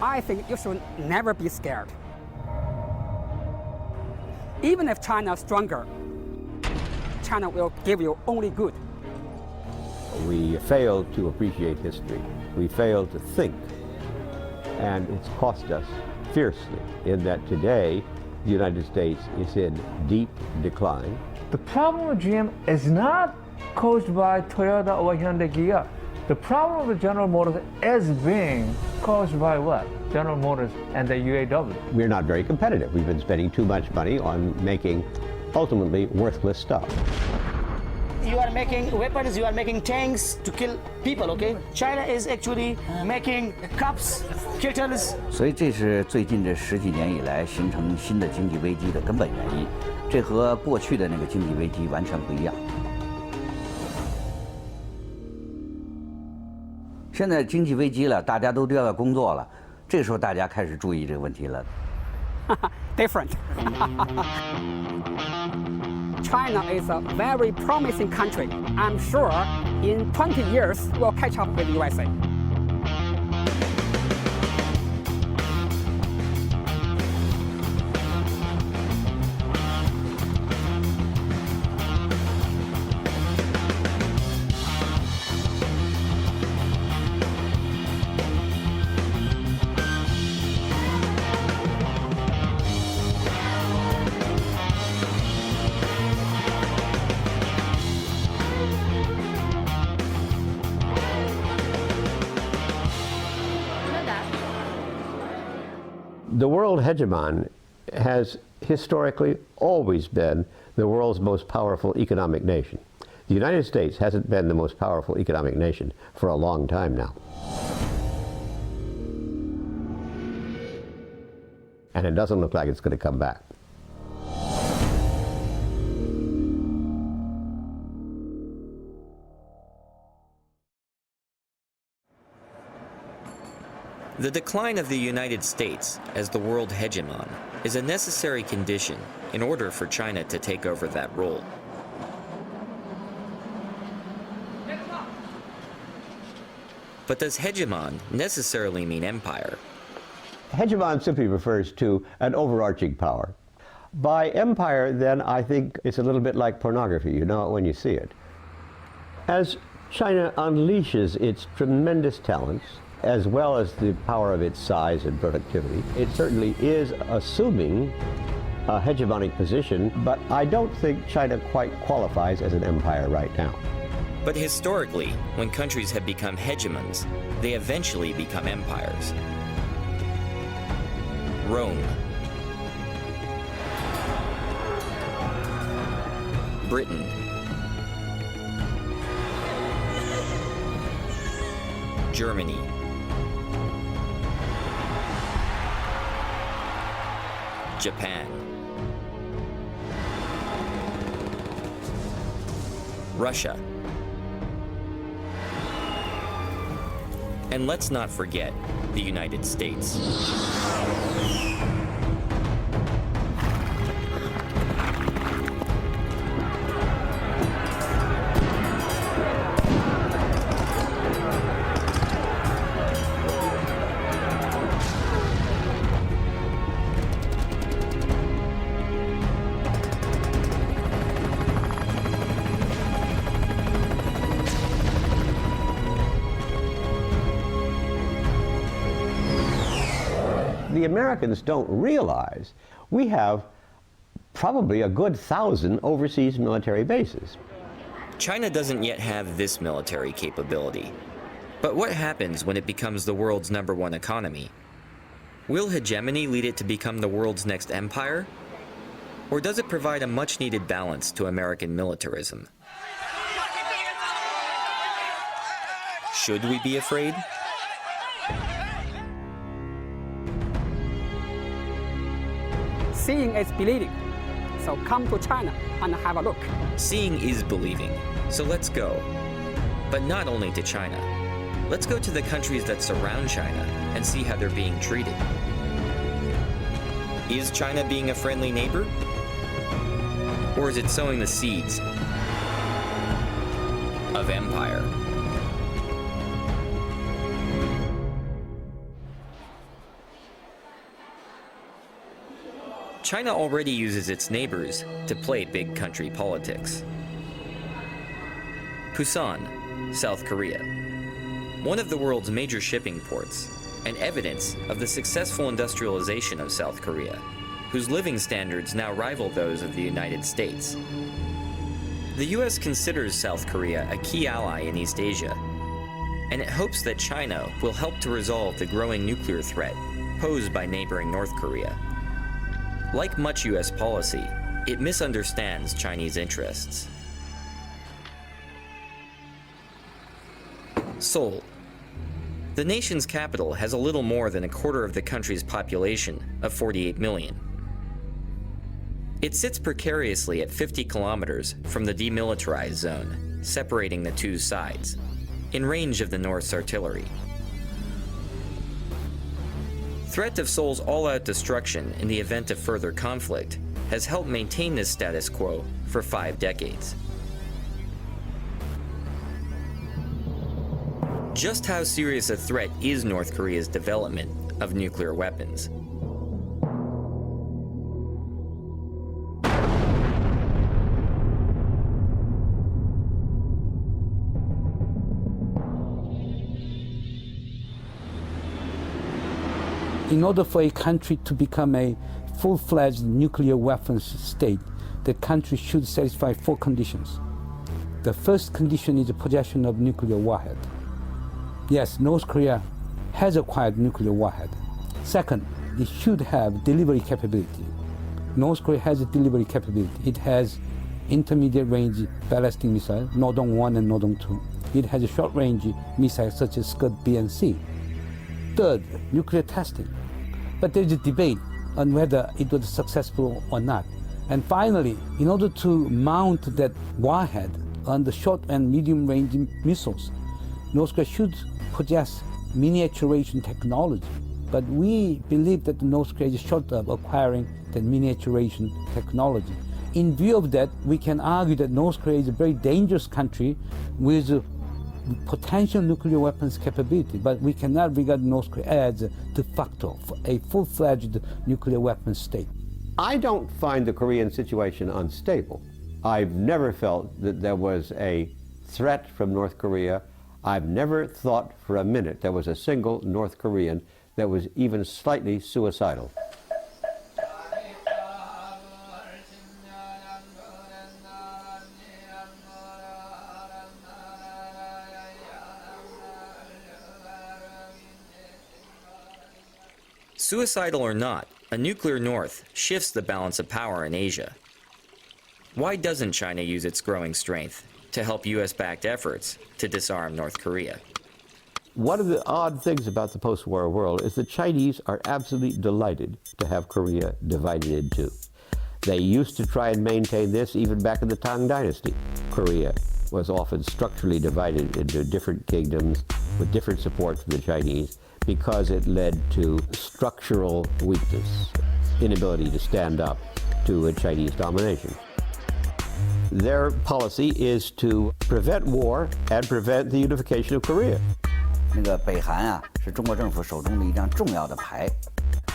I think you should never be scared. Even if China is stronger, China will give you only good. We fail to appreciate history. We fail to think. And it's cost us fiercely in that today the United States is in deep decline. The problem with GM is not caused by Toyota or Hyundai Kia. The problem with General Motors is being caused by what? General Motors and the UAW. We're not very competitive. We've been spending too much money on making ultimately worthless stuff. You are making weapons, you are making tanks to kill people, okay? China is actually making cups, kettles. 所以这是最近这10几年以来形成新的经济危机的根本原因，这和过去的那个经济危机完全不一样。现在经济危机了，大家都要工作了，这时候大家开始注意这个问题了。Different. China is a very promising country. I'm sure in 20 years we'll catch up with USA. The world hegemon has historically always been the world's most powerful economic nation. The United States hasn't been the most powerful economic nation for a long time now. And it doesn't look like it's going to come back. The decline of the United States as the world hegemon is a necessary condition in order for China to take over that role. But does hegemon necessarily mean empire? Hegemon simply refers to an overarching power. By empire, then, I think it's a little bit like pornography. You know it when you see it. As China unleashes its tremendous talents, as well as the power of its size and productivity, it certainly is assuming a hegemonic position, but I don't think China quite qualifies as an empire right now. But historically, when countries have become hegemons, they eventually become empires. Rome, Britain, Germany, Japan, Russia, and let's not forget the United States. The Americans don't realize we have probably a good 1,000 overseas military bases. China doesn't yet have this military capability. But what happens when it becomes the world's #1 economy? Will hegemony lead it to become the world's next empire? Or does it provide a much-needed balance to American militarism? Should we be afraid? Seeing is believing. So come to China and have a look. Seeing is believing, so let's go. But not only to China. Let's go to the countries that surround China and see how they're being treated. Is China being a friendly neighbor? Or is it sowing the seeds of empire? China already uses its neighbors to play big country politics. Busan, South Korea. One of the world's major shipping ports, and evidence of the successful industrialization of South Korea, whose living standards now rival those of the United States. The US considers South Korea a key ally in East Asia, and it hopes that China will help to resolve the growing nuclear threat posed by neighboring North Korea. Like much US policy, it misunderstands Chinese interests. Seoul. The nation's capital has a little more than a quarter of the country's population of 48 million. It sits precariously at 50 kilometers from the demilitarized zone, separating the two sides, in range of the North's artillery. Threat of Seoul's all-out destruction in the event of further conflict has helped maintain this status quo for 5 decades. Just how serious a threat is North Korea's development of nuclear weapons? In order for a country to become a full-fledged nuclear weapons state, the country should satisfy 4 conditions. The first condition is the possession of nuclear warhead. Yes, North Korea has acquired nuclear warhead. Second, it should have delivery capability. North Korea has a delivery capability. It has intermediate range ballistic missile, Nodong 1 and Nodong 2. It has a short range missiles such as Scud B and C. Third, nuclear testing. But there is a debate on whether it was successful or not. And finally, in order to mount that warhead on the short and medium range missiles, North Korea should possess miniaturization technology. But we believe that North Korea is short of acquiring that miniaturization technology. In view of that, we can argue that North Korea is a very dangerous country with potential nuclear weapons capability, but we cannot regard North Korea as de facto a full-fledged nuclear weapons state. I don't find the Korean situation unstable. I've never felt that there was a threat from North Korea. I've never thought for a minute there was a single North Korean that was even slightly suicidal. Suicidal or not, a nuclear North shifts the balance of power in Asia. Why doesn't China use its growing strength to help US-backed efforts to disarm North Korea? One of the odd things about the post-war world is the Chinese are absolutely delighted to have Korea divided in 2. They used to try and maintain this even back in the Tang Dynasty. Korea was often structurally divided into different kingdoms with different support from the Chinese, because it led to structural weakness, inability to stand up to a Chinese domination. Their policy is to prevent war and prevent the unification of Korea. 那个北韩啊，是中国政府手中的一张重要的牌。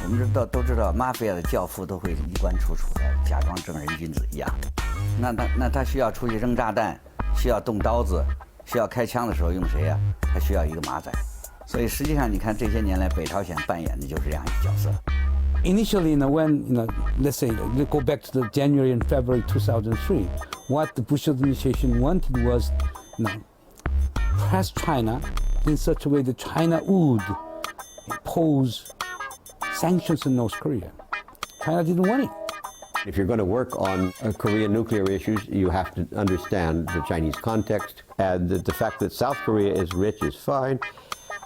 我们都知道，马菲亚的教父都会衣冠楚楚的，假装正人君子一样。那他需要出去扔炸弹，需要动刀子，需要开枪的时候用谁呀？他需要一个马仔。 所以实际上，你看这些年来，北朝鲜扮演的就是这样一个角色。 Initially, when let's say we go back to the January and February 2003, what the Bush administration wanted was, press China in such a way that China would impose sanctions on North Korea. China didn't want it. If you're going to work on Korean nuclear issues, you have to understand the Chinese context, and the fact that South Korea is rich is fine.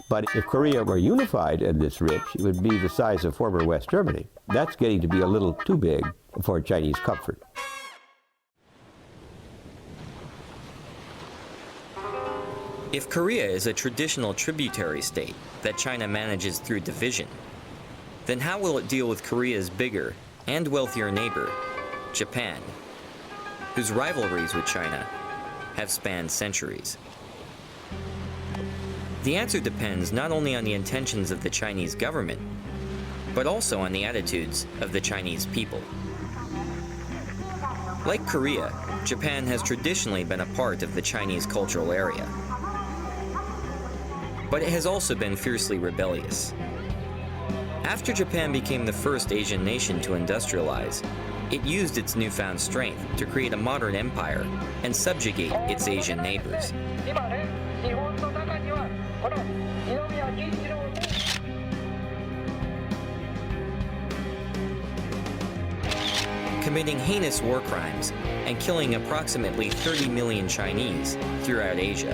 But if Korea were unified and this rich, it would be the size of former West Germany. That's getting to be a little too big for Chinese comfort. If Korea is a traditional tributary state that China manages through division, then how will it deal with Korea's bigger and wealthier neighbor, Japan, whose rivalries with China have spanned centuries? The answer depends not only on the intentions of the Chinese government, but also on the attitudes of the Chinese people. Like Korea, Japan has traditionally been a part of the Chinese cultural area. But it has also been fiercely rebellious. After Japan became the first Asian nation to industrialize, it used its newfound strength to create a modern empire and subjugate its Asian neighbors. Committing heinous war crimes and killing approximately 30 million Chinese throughout Asia.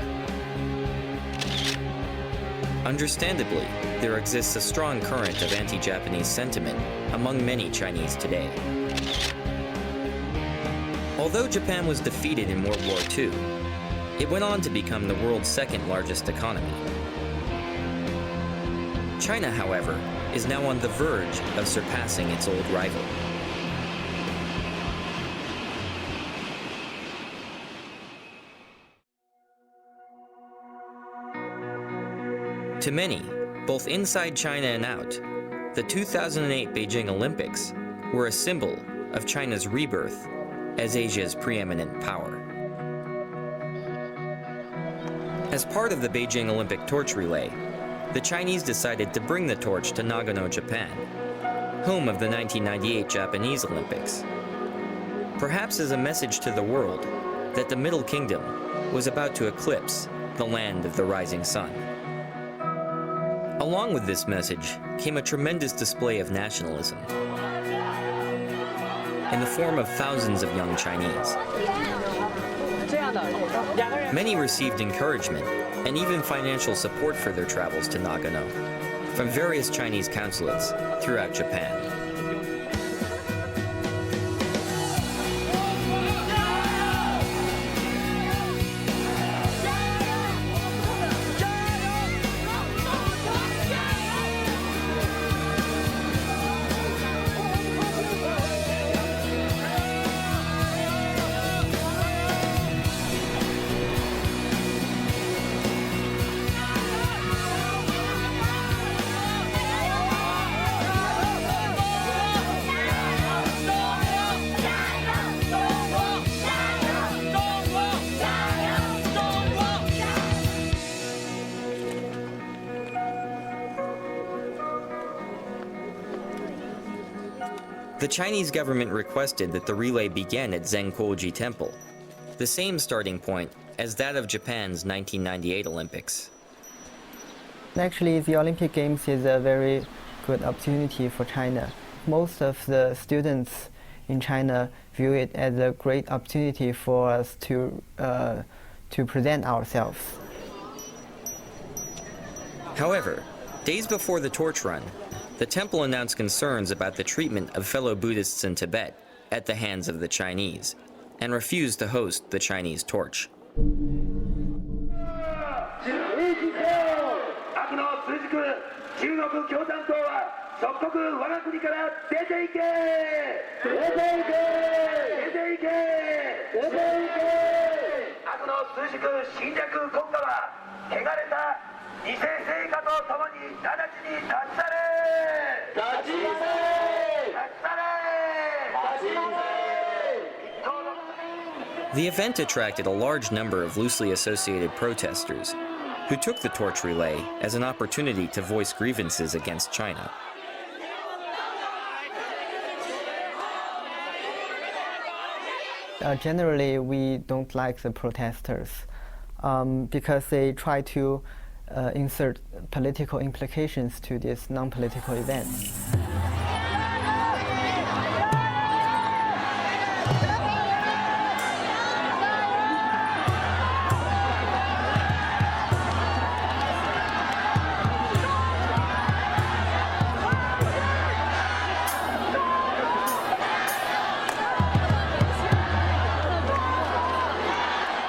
Understandably, there exists a strong current of anti-Japanese sentiment among many Chinese today. Although Japan was defeated in World War II, it went on to become the world's second largest economy. China, however, is now on the verge of surpassing its old rival. To many, both inside China and out, the 2008 Beijing Olympics were a symbol of China's rebirth as Asia's preeminent power. As part of the Beijing Olympic torch relay, the Chinese decided to bring the torch to Nagano, Japan, home of the 1998 Japanese Olympics, perhaps as a message to the world that the Middle Kingdom was about to eclipse the land of the rising sun. Along with this message came a tremendous display of nationalism in the form of thousands of young Chinese. Many received encouragement and even financial support for their travels to Nagano from various Chinese consulates throughout Japan. The Chinese government requested that the relay begin at Zengkuoji Temple, the same starting point as that of Japan's 1998 Olympics. Actually, the Olympic Games is a very good opportunity for China. Most of the students in China view it as a great opportunity for us to present ourselves. However, days before the torch run, the temple announced concerns about the treatment of fellow Buddhists in Tibet at the hands of the Chinese, and refused to host the Chinese torch. The event attracted a large number of loosely associated protesters who took the torch relay as an opportunity to voice grievances against China. Generally, we don't like the protesters because they try to insert political implications to this non-political event.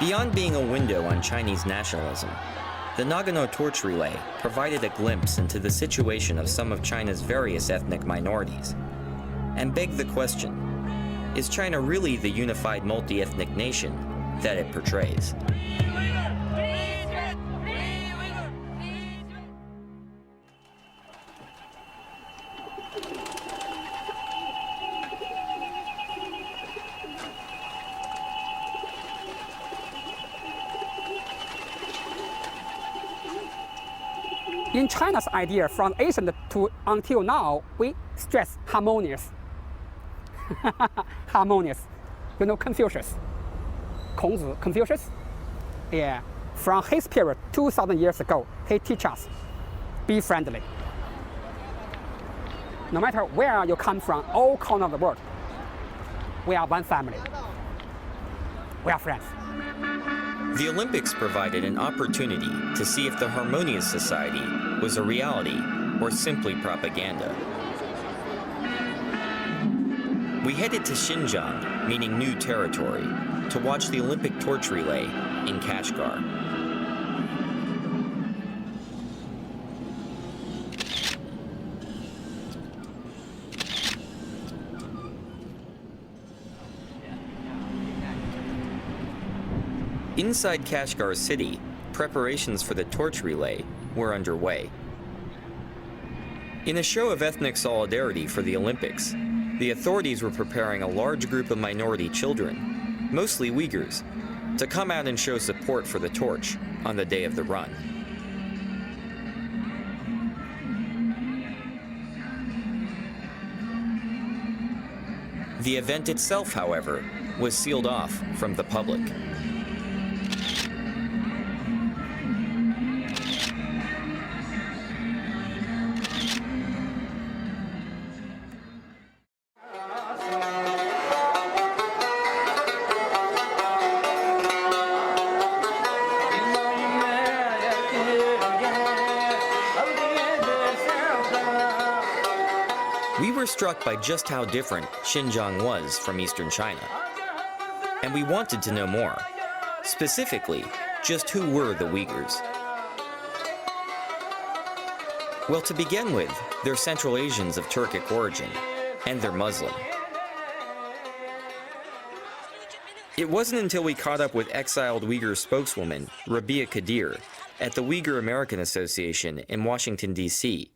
Beyond being a window on Chinese nationalism, the Nagano torch relay provided a glimpse into the situation of some of China's various ethnic minorities, and begged the question, is China really the unified multi-ethnic nation that it portrays? In China's idea, from ancient to until now, we stress harmonious. Harmonious. You know Confucius? Kongzi, Confucius? Yeah. From his period, 2,000 years ago, he teaches us, be friendly. No matter where you come from, all corners of the world, we are one family. We are friends. The Olympics provided an opportunity to see if the harmonious society was a reality or simply propaganda. We headed to Xinjiang, meaning new territory, to watch the Olympic torch relay in Kashgar. Inside Kashgar city, preparations for the torch relay were underway. In a show of ethnic solidarity for the Olympics, the authorities were preparing a large group of minority children, mostly Uyghurs, to come out and show support for the torch on the day of the run. The event itself, however, was sealed off from the public. We were struck by just how different Xinjiang was from eastern China. And we wanted to know more. Specifically, just who were the Uyghurs? Well, to begin with, they're Central Asians of Turkic origin, and they're Muslim. It wasn't until we caught up with exiled Uyghur spokeswoman Rabia Kadir at the Uyghur American Association in Washington, D.C.,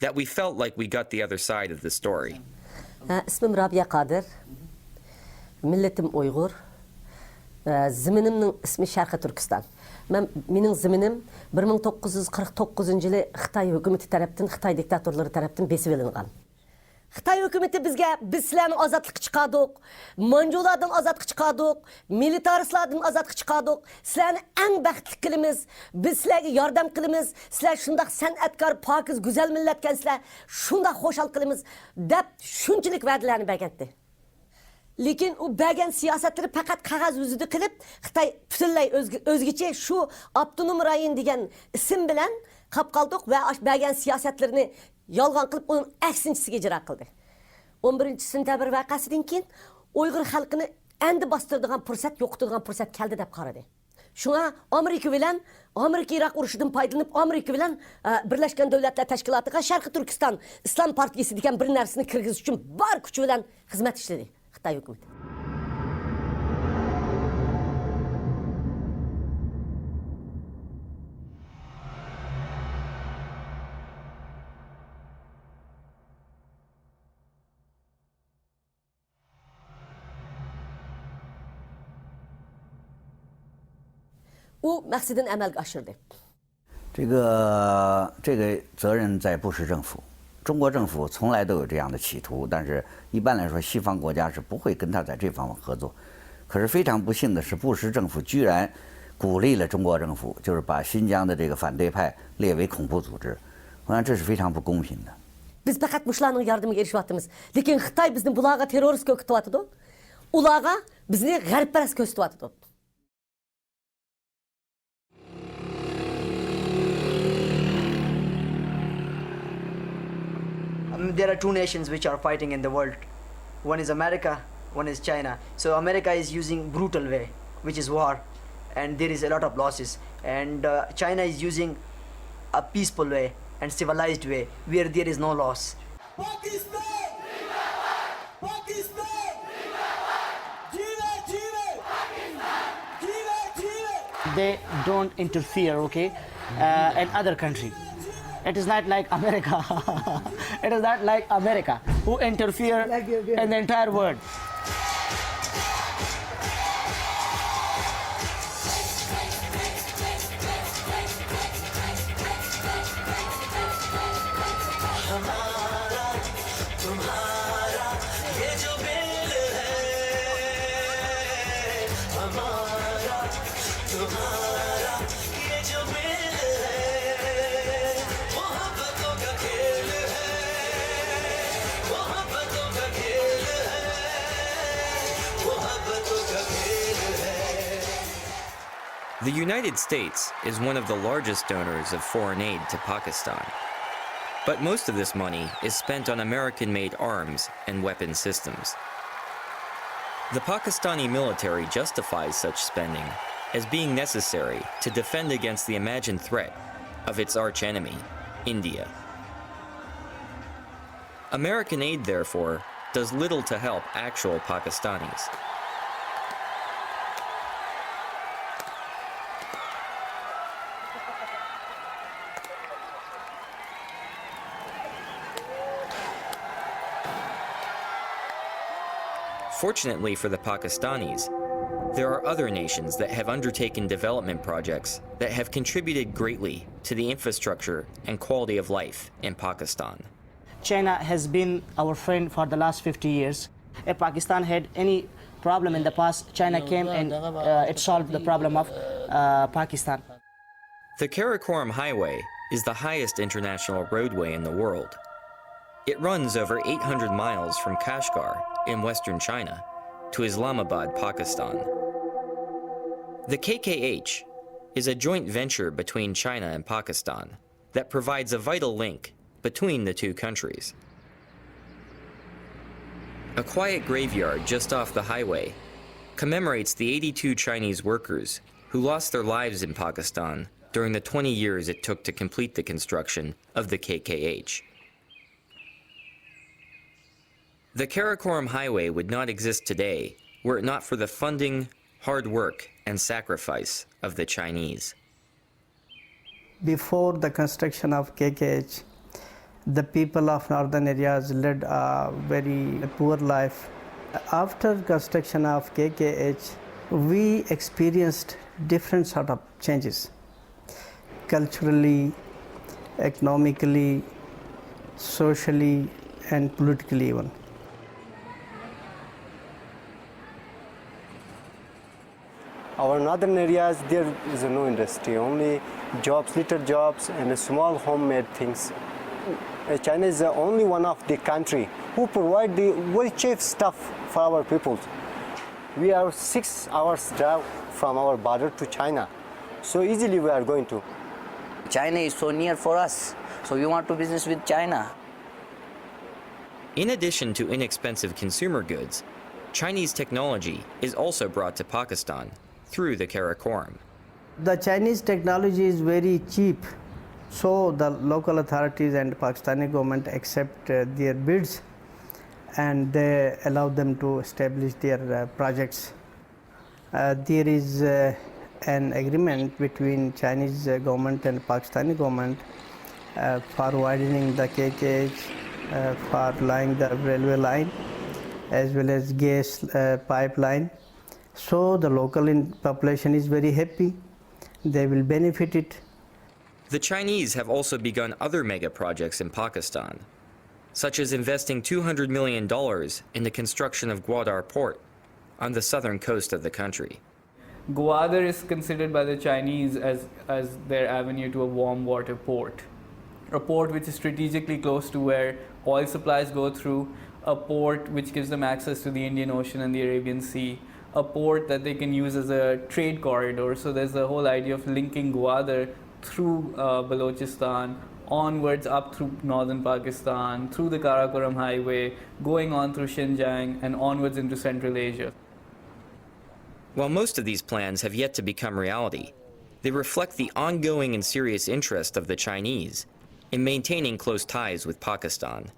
that we felt like we got the other side of the story. İsmim Rabia Kadir, milletim Uyghur, ziminimnin ismi Şarkı Türkistan. Mening ziminim 1949 yılı Xitay hükümeti tarafından, Xitay diktatorları tarafından besip elingan. Xitay hükümeti biz sizlerden azatlık çıkardık, Manjulardan azatlık çıkardık, militaristlardan azatlık çıkardık. Sizlerden en bəxtli kılımız, biz sizlerge yardım kılımız, sizler şundak sanatkar, pakiz, güzel milletken sizler şundak hoşal kılımız, dep şunçilik verdilerini bergendi. Lekin o bergen siyasetleri fakat kağız yüzüdü kılıp, Xitay bütünlay özgüçe şu Abdunum Rayin degen isim bilen kap kaldık ve bergen siyasetlerini yalgan kılıp onun eksinçisiga icra kıldı. 11 sentabr vakasından keyin Uyghur halkını endi bastırdıgan fırsat, yo'qotadigan fırsat keldi deb qaradı. Şuna Amerika Irak urushidan foydalanib Amerika bilan Birlashgan Davlatlar Tashkilotiga Sharqi Turkiston Islom partiyasi degan bir narsani kirgizish uchun bor kuchi bilan xizmat ishladi Xitoy hukumati. O maksadını əməlgə aşırdı. 这个责任在布什政府，中国政府从来都有这样的企图，但是一般来说，西方国家是不会跟他在这方面合作。可是非常不幸的是，布什政府居然鼓励了中国政府，就是把新疆的这个反对派列为恐怖组织。我想这是非常不公平的。Biz faqat muşlarning yordamiga erishayapmiz. Lekin Xitoy bizni bularga terrorist ko'rsatyapti. Ularga bizni g'arbparast ko'rsatyapti. There are two nations which are fighting in the world. One is America, one is China. So America is using brutal way, which is war, and there is a lot of losses. And China is using a peaceful way and civilized way, where there is no loss. They don't interfere, okay, in other country. It is not like America. It is not like America who interfere in the entire world. The United States is one of the largest donors of foreign aid to Pakistan. But most of this money is spent on American-made arms and weapon systems. The Pakistani military justifies such spending as being necessary to defend against the imagined threat of its archenemy, India. American aid, therefore, does little to help actual Pakistanis. Fortunately for the Pakistanis, there are other nations that have undertaken development projects that have contributed greatly to the infrastructure and quality of life in Pakistan. China has been our friend for the last 50 years. If Pakistan had any problem in the past, China came and it solved the problem of Pakistan. The Karakoram Highway is the highest international roadway in the world. It runs over 800 miles from Kashgar in western China to Islamabad, Pakistan. The KKH is a joint venture between China and Pakistan that provides a vital link between the two countries. A quiet graveyard just off the highway commemorates the 82 Chinese workers who lost their lives in Pakistan during the 20 years it took to complete the construction of the KKH. The Karakoram Highway would not exist today were it not for the funding, hard work, and sacrifice of the Chinese. Before the construction of KKH, the people of northern areas led a very poor life. After construction of KKH, we experienced different sort of changes, culturally, economically, socially, and politically even. Our northern areas, there is no industry, only jobs, little jobs, and small homemade things. China is the only one of the country who provide the very cheap stuff for our people. We are 6 hours drive from our border to China, so easily we are going to. China is so near for us, so we want to business with China. In addition to inexpensive consumer goods, Chinese technology is also brought to Pakistan through the Karakoram. The Chinese technology is very cheap, so the local authorities and Pakistani government accept their bids and they allow them to establish their projects. There is an agreement between Chinese government and Pakistani government for widening the KKH, for laying the railway line as well as gas pipeline. So the local population is very happy. They will benefit it. The Chinese have also begun other mega projects in Pakistan, such as investing $200 million in the construction of Gwadar Port on the southern coast of the country. Gwadar is considered by the Chinese as their avenue to a warm water port. A port which is strategically close to where oil supplies go through, a port which gives them access to the Indian Ocean and the Arabian Sea, a port that they can use as a trade corridor. So there's the whole idea of linking Gwadar through Balochistan, onwards up through northern Pakistan, through the Karakoram Highway, going on through Xinjiang, and onwards into Central Asia. While most of these plans have yet to become reality, they reflect the ongoing and serious interest of the Chinese in maintaining close ties with Pakistan.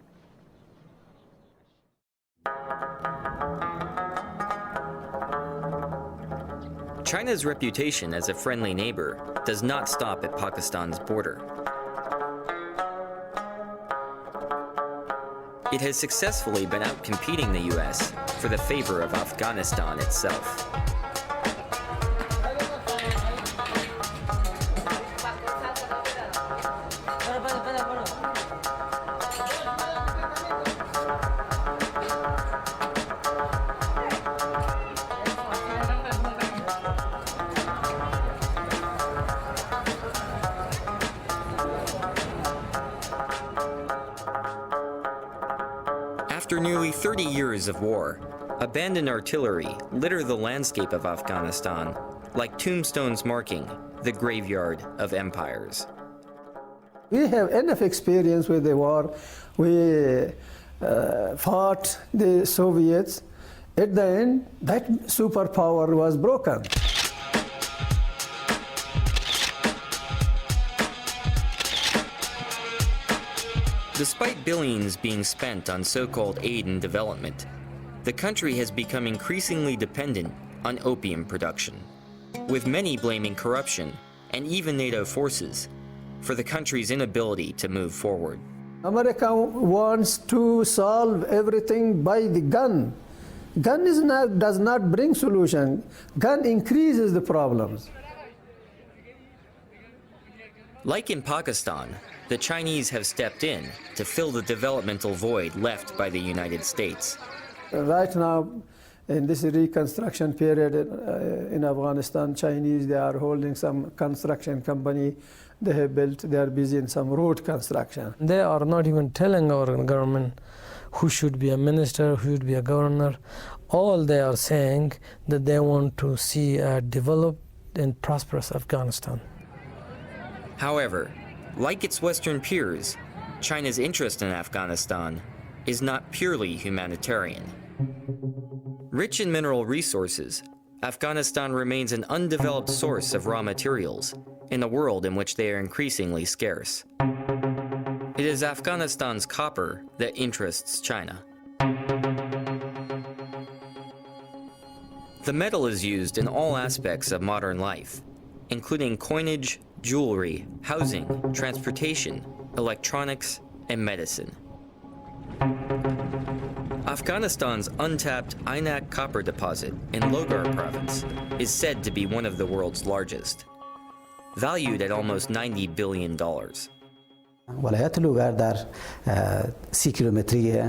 China's reputation as a friendly neighbor does not stop at Pakistan's border. It has successfully been outcompeting the US for the favor of Afghanistan itself. After nearly 30 years of war, abandoned artillery litter the landscape of Afghanistan like tombstones marking the graveyard of empires. We have enough experience with the war. We fought the Soviets. At the end, that superpower was broken. Despite billions being spent on so-called aid and development, the country has become increasingly dependent on opium production, with many blaming corruption and even NATO forces for the country's inability to move forward. America wants to solve everything by the gun. Gun does not bring solution. Gun increases the problems. Like in Pakistan, the Chinese have stepped in to fill the developmental void left by the United States. Right now, in this reconstruction period in Afghanistan, Chinese, they are holding some construction company they have built. They are busy in some road construction. They are not even telling our government who should be a minister, who should be a governor. All they are saying that they want to see a developed and prosperous Afghanistan. However, like its Western peers, China's interest in Afghanistan is not purely humanitarian. Rich in mineral resources, Afghanistan remains an undeveloped source of raw materials in a world in which they are increasingly scarce. It is Afghanistan's copper that interests China. The metal is used in all aspects of modern life, including coinage, jewelry, housing, transportation, electronics, and medicine. Afghanistan's untapped Aynak copper deposit in Logar province is said to be one of the world's largest, valued at almost $90 billion. ولایت لوگر در 30 کیلومتری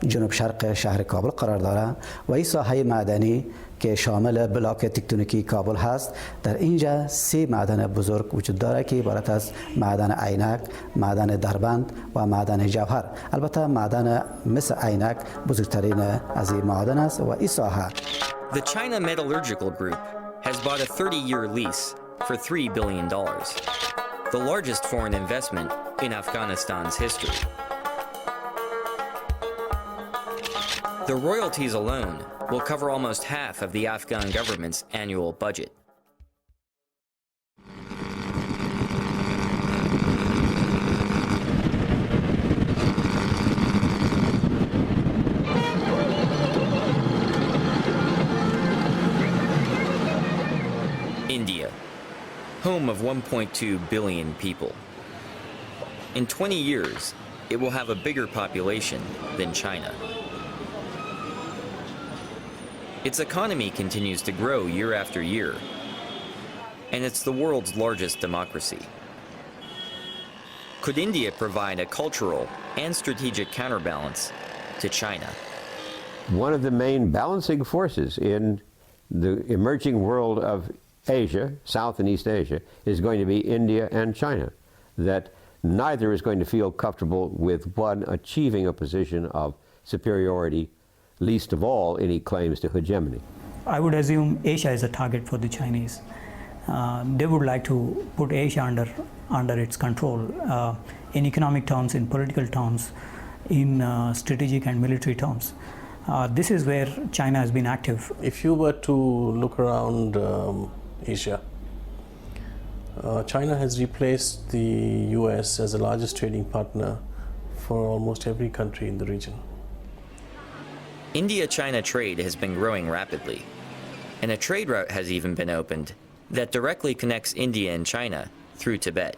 جنوب شرق شهر کابل قرار دارد و این ساحه معدنی که شامل بلاک تکتونیکی کابل هست. در اینجا 3 معدن بزرگ وجود دارد که عبارت از معدن عینک، معدن دربند و معدن جوهر. البته معدن مثل عینک بزرگترین از این معدن است و این ساحه. The China Metallurgical Group has bought a 30-year lease for $3 billion, the largest foreign investment in Afghanistan's history. The royalties alone will cover almost half of the Afghan government's annual budget. India, home of 1.2 billion people. In 20 years, it will have a bigger population than China. Its economy continues to grow year after year, and it's the world's largest democracy. Could India provide a cultural and strategic counterbalance to China? One of the main balancing forces in the emerging world of Asia, South and East Asia, is going to be India and China. That neither is going to feel comfortable with one achieving a position of superiority, least of all any claims to hegemony. I would assume Asia is a target for the Chinese. They would like to put Asia under its control in economic terms, in political terms, in strategic and military terms. This is where China has been active. If you were to look around Asia, China has replaced the US as the largest trading partner for almost every country in the region. India-China trade has been growing rapidly, and a trade route has even been opened that directly connects India and China through Tibet.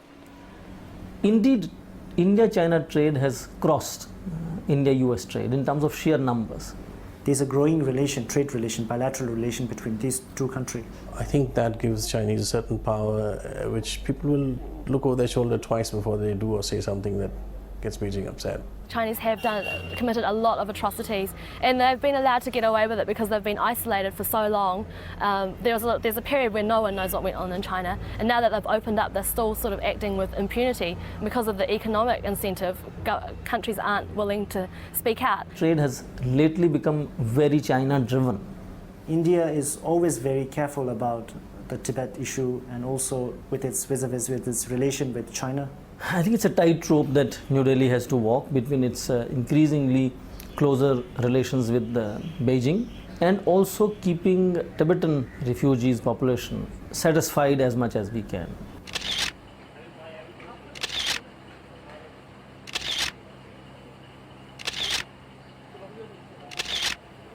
Indeed, India-China trade has crossed India-US trade in terms of sheer numbers. There's a growing trade relation, bilateral relation between these two countries. I think that gives Chinese a certain power, which people will look over their shoulder twice before they do or say something that gets Beijing upset. Chinese have committed a lot of atrocities, and they've been allowed to get away with it because they've been isolated for so long. There's a period where no one knows what went on in China, and now that they've opened up, they're still sort of acting with impunity because of the economic incentive. Countries aren't willing to speak out. Trade has lately become very China-driven. India is always very careful about the Tibet issue and also with its vis-a-vis with its relation with China. I think it's a tightrope that New Delhi has to walk between its increasingly closer relations with Beijing and also keeping Tibetan refugees population satisfied as much as we can.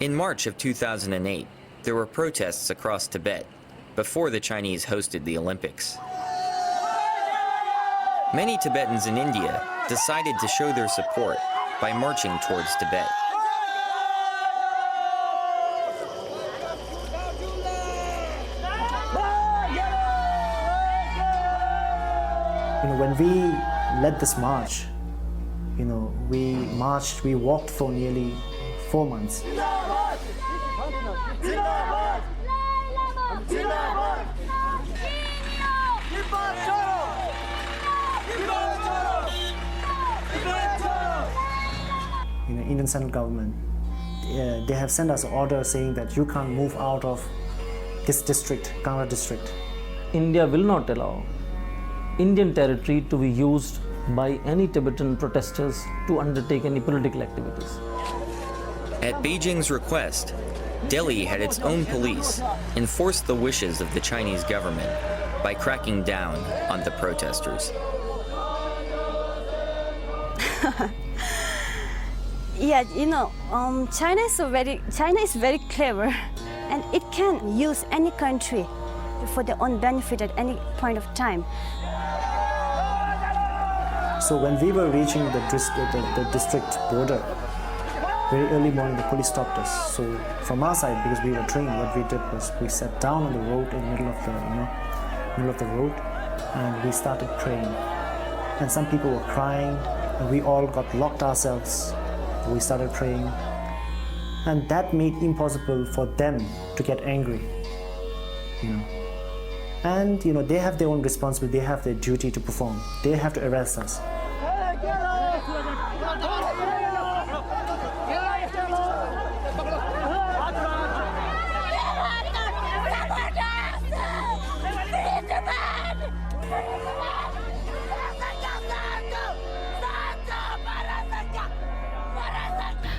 In March of 2008, there were protests across Tibet before the Chinese hosted the Olympics. Many Tibetans in India decided to show their support by marching towards Tibet. When we led this march, we walked for nearly 4 months. Indian central government, they have sent us an order saying that you can't move out of this district, Kangra district. India will not allow Indian territory to be used by any Tibetan protesters to undertake any political activities. At Beijing's request, Delhi had its own police enforce the wishes of the Chinese government by cracking down on the protesters. Yeah, China is very clever, and it can use any country for their own benefit at any point of time. So when we were reaching the district border, very early morning the police stopped us. So from our side, because we were trained, what we did was we sat down on the road in the middle of the road, and we started praying. And some people were crying, and we all got locked ourselves. We started praying, and that made it impossible for them to get angry. And they have their own responsibility, they have their duty to perform. They have to arrest us.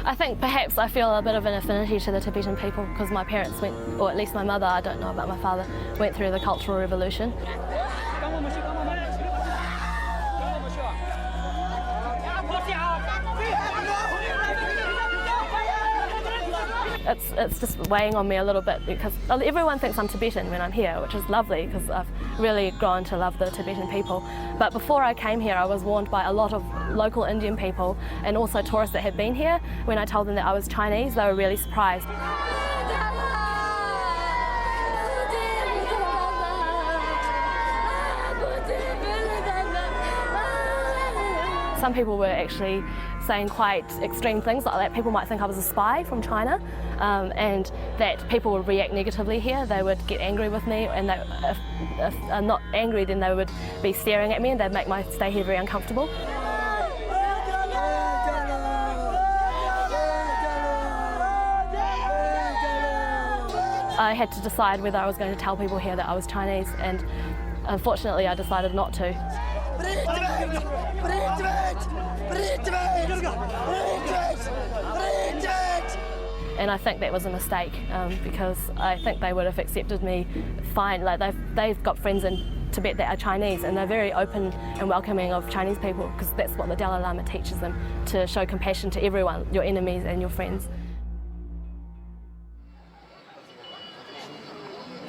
I think perhaps I feel a bit of an affinity to the Tibetan people because my parents went, or at least my mother, I don't know about my father, went through the Cultural Revolution. It's just weighing on me a little bit because everyone thinks I'm Tibetan when I'm here, which is lovely because I've really grown to love the Tibetan people. But before I came here, I was warned by a lot of local Indian people and also tourists that had been here. When I told them that I was Chinese, they were really surprised. Some people were actually saying quite extreme things, like that people might think I was a spy from China, and that people would react negatively here. They would get angry with me, and if I'm not angry, then they would be staring at me and they'd make my stay here very uncomfortable. I had to decide whether I was going to tell people here that I was Chinese, and unfortunately I decided not to. And I think that was a mistake because I think they would have accepted me fine. Like they've got friends in Tibet that are Chinese, and they're very open and welcoming of Chinese people because that's what the Dalai Lama teaches them, to show compassion to everyone, your enemies and your friends.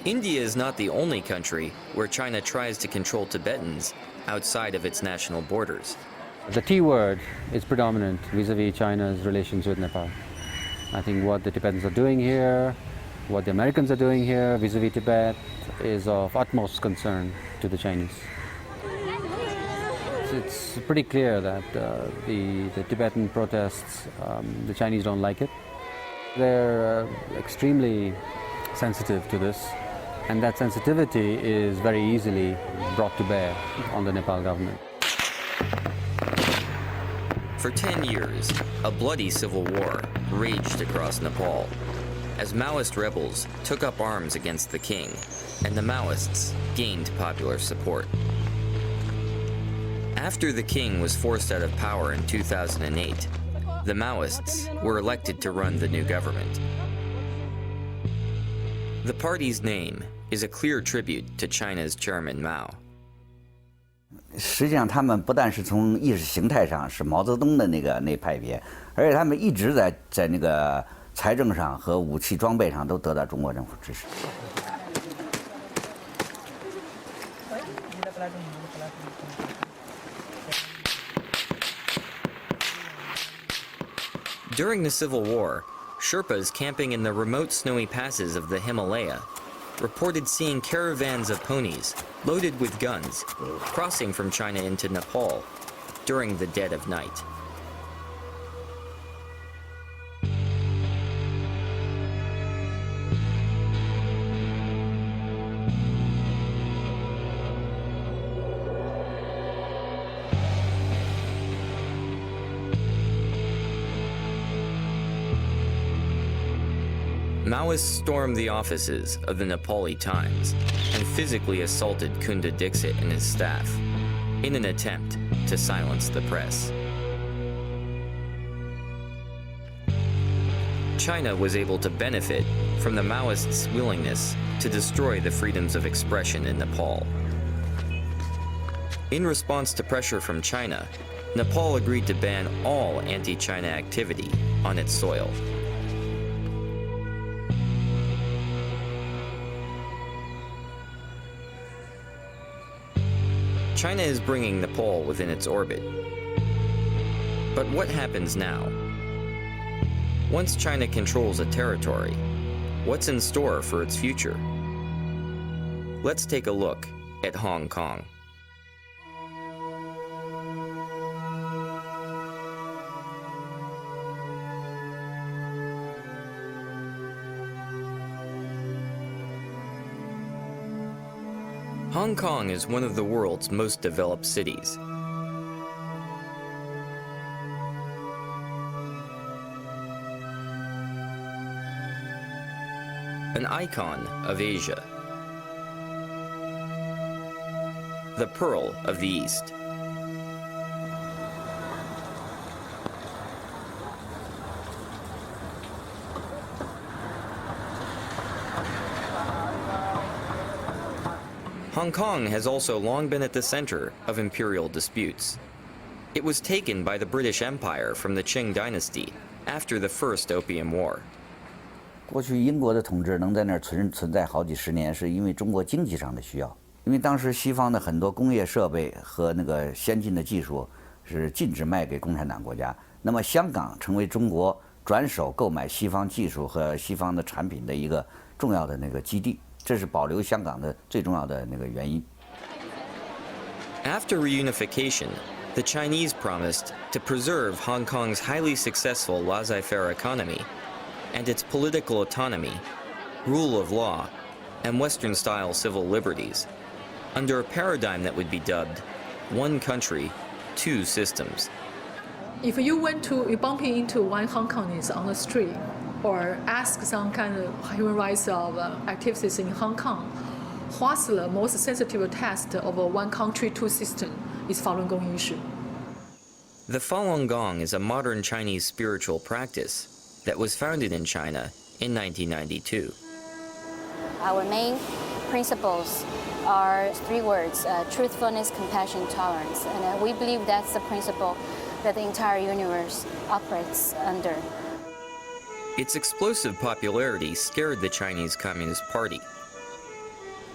India is not the only country where China tries to control Tibetans outside of its national borders. The T word is predominant vis-a-vis China's relations with Nepal. I think what the Tibetans are doing here, what the Americans are doing here vis-a-vis Tibet is of utmost concern to the Chinese. it's pretty clear that the Tibetan protests, the Chinese don't like it. They're extremely sensitive to this, and that sensitivity is very easily brought to bear on the Nepal government. For 10 years, a bloody civil war raged across Nepal as Maoist rebels took up arms against the king, and the Maoists gained popular support. After the king was forced out of power in 2008, the Maoists were elected to run the new government. The party's name is a clear tribute to China's Chairman Mao. 实际上，他们不但是从意识形态上是毛泽东的那派别，而且他们一直在那个财政上和武器装备上都得到中国政府支持。 During the Civil War, Sherpas camping in the remote snowy passes of the Himalaya reported seeing caravans of ponies loaded with guns crossing from China into Nepal during the dead of night. Maoists stormed the offices of the Nepali Times and physically assaulted Kunda Dixit and his staff in an attempt to silence the press. China was able to benefit from the Maoists' willingness to destroy the freedoms of expression in Nepal. In response to pressure from China, Nepal agreed to ban all anti-China activity on its soil. China is bringing Nepal within its orbit. But what happens now? Once China controls a territory, what's in store for its future? Let's take a look at Hong Kong. Hong Kong is one of the world's most developed cities. An icon of Asia. The Pearl of the East. Hong Kong has also long been at the center of imperial disputes. It was taken by the British Empire from the Qing dynasty after the First Opium War. 过去英国的统治能在那儿存在好几十年，是因为中国经济上的需要。因为当时西方的很多工业设备和那个先进的技术是禁止卖给共产党国家，那么香港成为中国转手购买西方技术和西方的产品的一个重要的那个基地。 这是保留香港的最重要的那个原因。 After reunification, the Chinese promised to preserve Hong Kong's highly successful laissez-faire economy and its political autonomy, rule of law, and Western-style civil liberties, under a paradigm that would be dubbed one country, two systems. If you bumping into one Hong Kongese on the street, or ask some kind of human rights of activities in Hong Kong, what's the most sensitive test of a one country, two system is Falun Gong issue. The Falun Gong is a modern Chinese spiritual practice that was founded in China in 1992. Our main principles are three words, truthfulness, compassion, tolerance. And we believe that's the principle that the entire universe operates under. Its explosive popularity scared the Chinese Communist Party.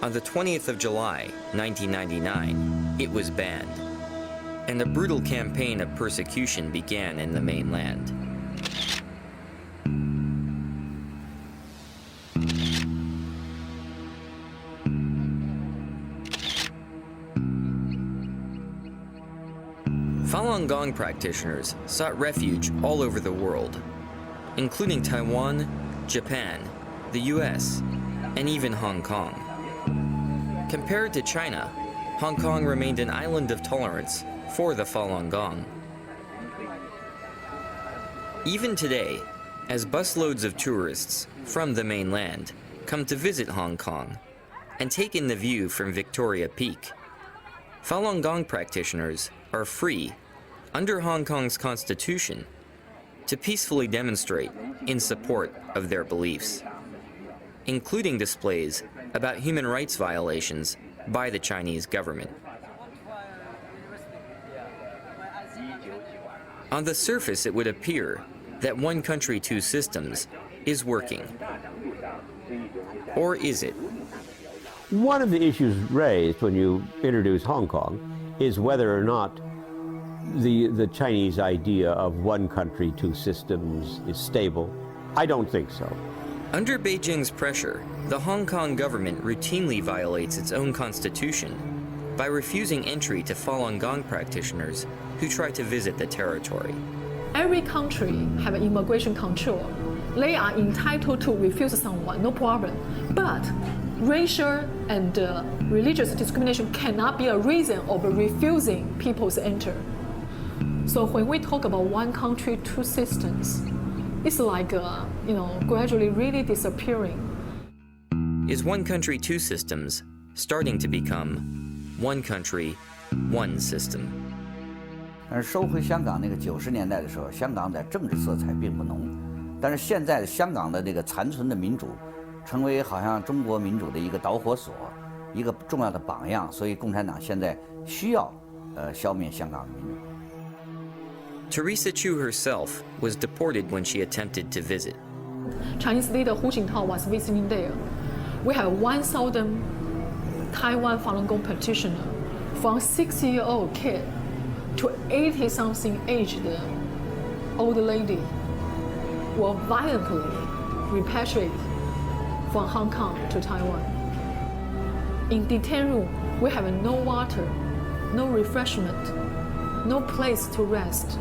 On the 20th of July, 1999, it was banned, and a brutal campaign of persecution began in the mainland. Falun Gong practitioners sought refuge all over the world, including Taiwan, Japan, the US, and even Hong Kong. Compared to China, Hong Kong remained an island of tolerance for the Falun Gong. Even today, as busloads of tourists from the mainland come to visit Hong Kong and take in the view from Victoria Peak, Falun Gong practitioners are free, under Hong Kong's constitution, to peacefully demonstrate in support of their beliefs, including displays about human rights violations by the Chinese government. On the surface, it would appear that one country, two systems is working. Or is it? One of the issues raised when you introduce Hong Kong is whether or not the Chinese idea of one country, two systems is stable. I don't think so. Under Beijing's pressure, the Hong Kong government routinely violates its own constitution by refusing entry to Falun Gong practitioners who try to visit the territory. Every country have an immigration control. They are entitled to refuse someone, no problem. But racial and religious discrimination cannot be a reason of refusing people to enter. So when we talk about one country, two systems, it's like, gradually really disappearing. Is one country, two systems starting to become one country, one system? 但是收回香港那个90年代的时候，香港在政治色彩并不浓，但是现在的香港的这个残存的民主，成为好像中国民主的一个导火索，一个重要的榜样，所以共产党现在需要消灭香港的民主。 Teresa Chu herself was deported when she attempted to visit. Chinese leader Hu Jintao was visiting there. We have 1,000 Taiwan Falun Gong practitioners, from 6-year-old kid to 80-something aged old lady, were violently repatriated from Hong Kong to Taiwan. In detention room, we have no water, no refreshment, no place to rest.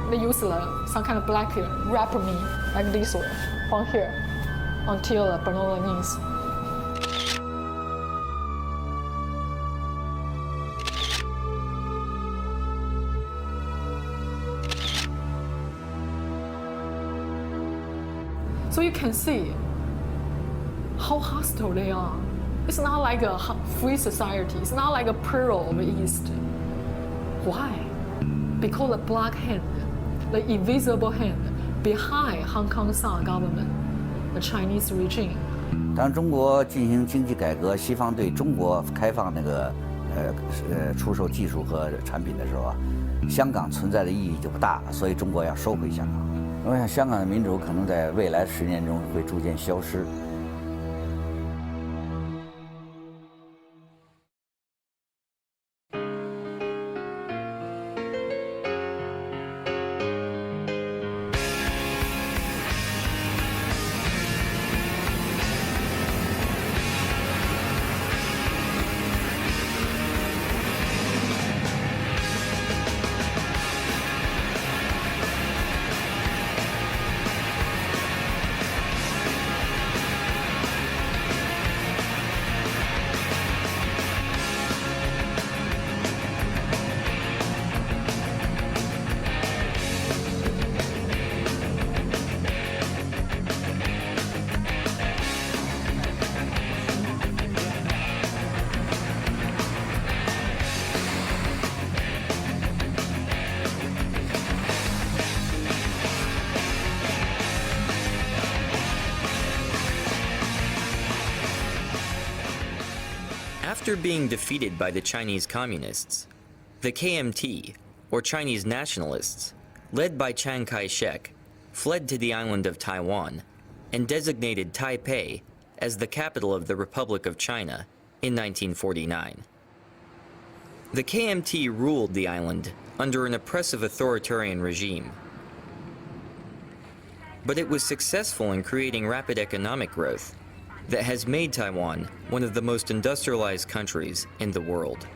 They use some kind of blanket, wrap me like this way, from here, until below the knees. So you can see how hostile they are. It's not like a free society. It's not like a pearl of the East. Why? Because the black hand, the invisible hand behind Hong Kong's government, the Chinese regime. 当中国进行经济改革，西方对中国开放那个出售技术和产品的时候啊，香港存在的意义就不大了，所以中国要收回香港。我想香港的民主可能在未来10年中会逐渐消失。 After being defeated by the Chinese Communists, the KMT, or Chinese nationalists, led by Chiang Kai-shek, fled to the island of Taiwan and designated Taipei as the capital of the Republic of China in 1949. The KMT ruled the island under an oppressive authoritarian regime. But it was successful in creating rapid economic growth that has made Taiwan one of the most industrialized countries in the world.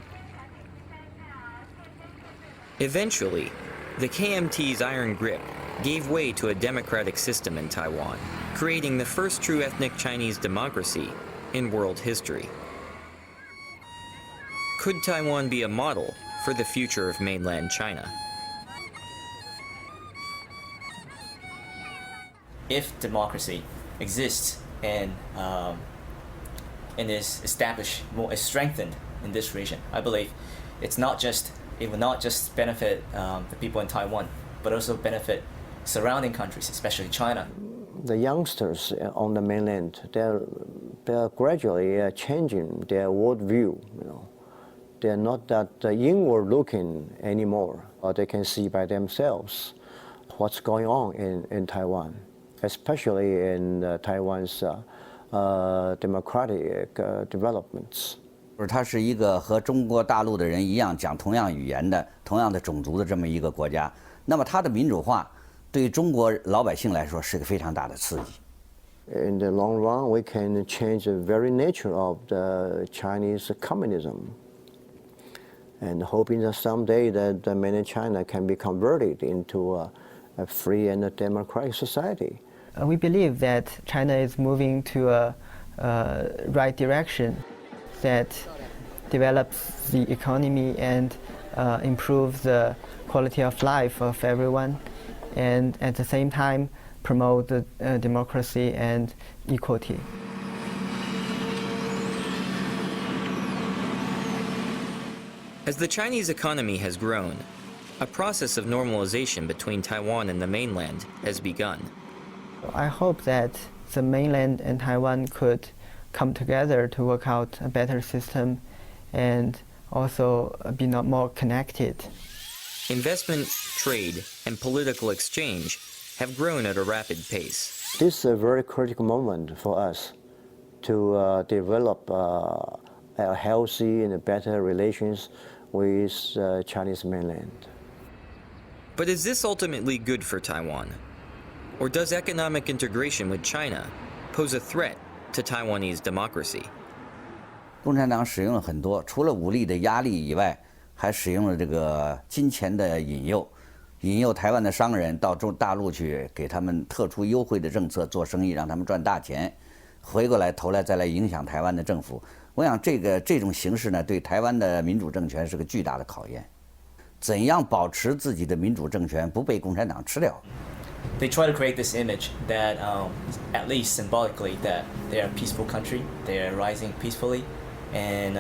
Eventually, the KMT's iron grip gave way to a democratic system in Taiwan, creating the first true ethnic Chinese democracy in world history. Could Taiwan be a model for the future of mainland China? If democracy exists and is established, more is strengthened in this region, I believe it will not just benefit the people in Taiwan, but also benefit surrounding countries, especially China. The youngsters on the mainland, they're gradually changing their worldview. They're not that inward looking anymore. They can see by themselves what's going on in Taiwan, especially in Taiwan's democratic developments. 它是一个和中国大陆的人一样讲同样语言的、同样的种族的这么一个国家，那么它的民主化对中国老百姓来说是个非常大的刺激。In the long run, we can change the very nature of the Chinese communism, and hoping that someday that mainland China can be converted into a free and a democratic society. We believe that China is moving to a right direction that develops the economy and improves the quality of life of everyone, and at the same time promote the democracy and equality. As the Chinese economy has grown, a process of normalization between Taiwan and the mainland has begun. I hope that the mainland and Taiwan could come together to work out a better system and also be more connected. Investment, trade, and political exchange have grown at a rapid pace. This is a very critical moment for us to develop a healthy and better relations with Chinese mainland. But is this ultimately good for Taiwan? Or does economic integration with China pose a threat to Taiwanese democracy? 共产党使用了很多，除了武力的压力以外，还使用了这个金钱的引诱，引诱台湾的商人到大陆去，给他们特殊优惠的政策做生意，让他们赚大钱，回过来头来再来影响台湾的政府。我想这种形式呢，对台湾的民主政权是个巨大的考验。怎样保持自己的民主政权不被共产党吃掉？ They try to create this image that, at least symbolically, that they are a peaceful country, they are rising peacefully, and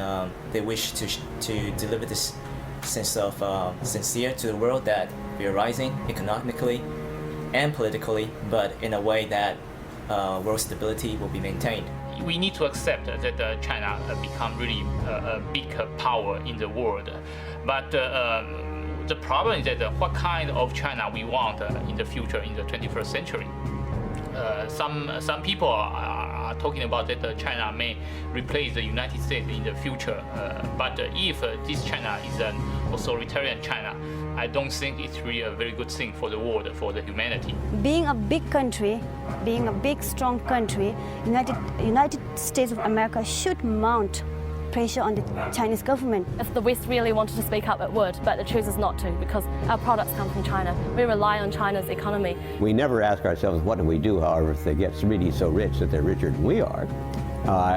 they wish to deliver this sense of sincere to the world that we are rising economically and politically, but in a way that world stability will be maintained. We need to accept that China become really a big power in the world, but the problem is that what kind of China we want in the future, in the 21st century. Some people are talking about that China may replace the United States in the future. But if this China is an authoritarian China, I don't think it's really a very good thing for the world, for the humanity. Being a big country, being a big, strong country, United States of America should mount pressure on the Chinese government. If the West really wanted to speak up, it would, but it chooses not to because our products come from China. We rely on China's economy. We never ask ourselves, what do we do, however, if they get really so rich that they're richer than we are,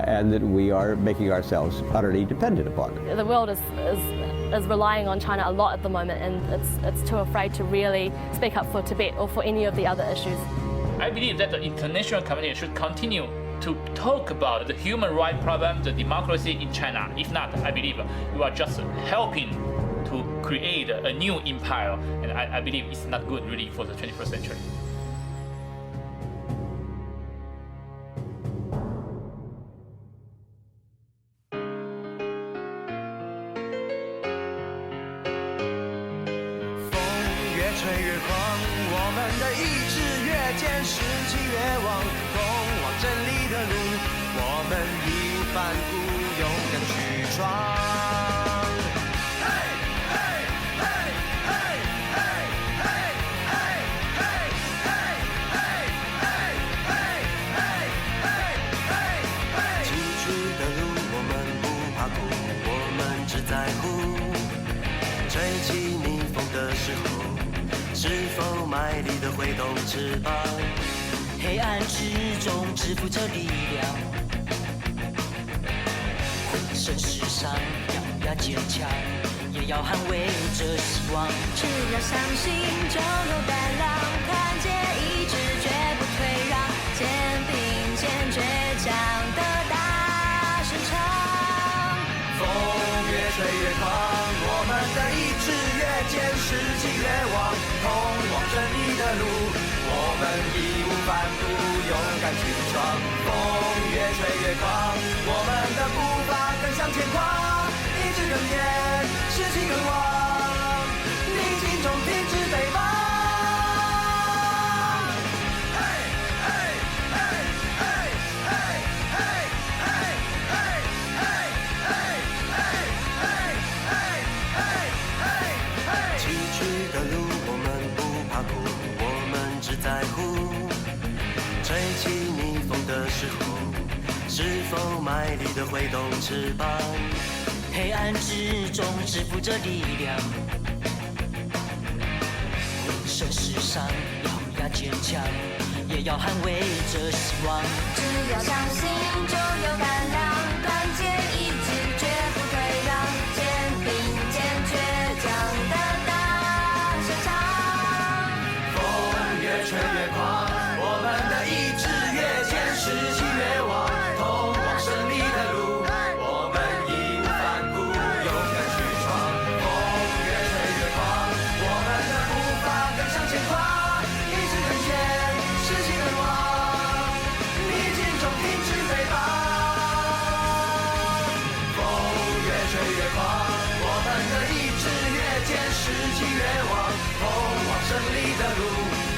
and that we are making ourselves utterly dependent upon them. The world is relying on China a lot at the moment, and it's too afraid to really speak up for Tibet or for any of the other issues. I believe that the international community should continue to talk about the human rights problem, the democracy in China. If not, I believe we are just helping to create a new empire, and I believe it's not good really for the 21st century. 是否卖力地挥动翅膀？黑暗之中支付着力量，浑身是伤，咬牙坚强，也要捍卫着希望。只要相信，就有胆量，团结一致，绝不退让，肩并肩，倔强的大声唱。风越吹越狂，我们的意志越坚，士气越旺，通往胜利的路。我们义无反顾，勇敢去闯。风越吹越狂，我们的步伐更向前跨，意志更坚，士气更旺，逆境中停止北方。崎岖的路我们不怕苦，我们只在乎吹起逆风的时候，是否卖力地挥动翅膀？黑暗之中支付着力量，浑身是伤，咬牙坚强，也要捍卫着希望。只要相信，就有胆量，团结一致，绝不退让，肩并肩，倔强的大声唱。风越吹越狂，我们的意志越坚，士气越旺，通往胜利的路，我们义无反顾，勇敢去闯。风越吹越狂，我们的步伐更向前跨，意志更坚，士气更旺，逆境中停止北方。风越吹越狂，我们的意志越坚，士气越旺，通往胜利的路，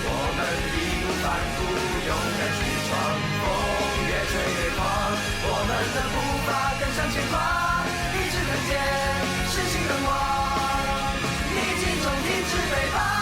我们义无反顾，勇敢去闯。风越吹越狂，我们的步伐更向前跨，意志更坚，士气更旺，逆境中停止北方。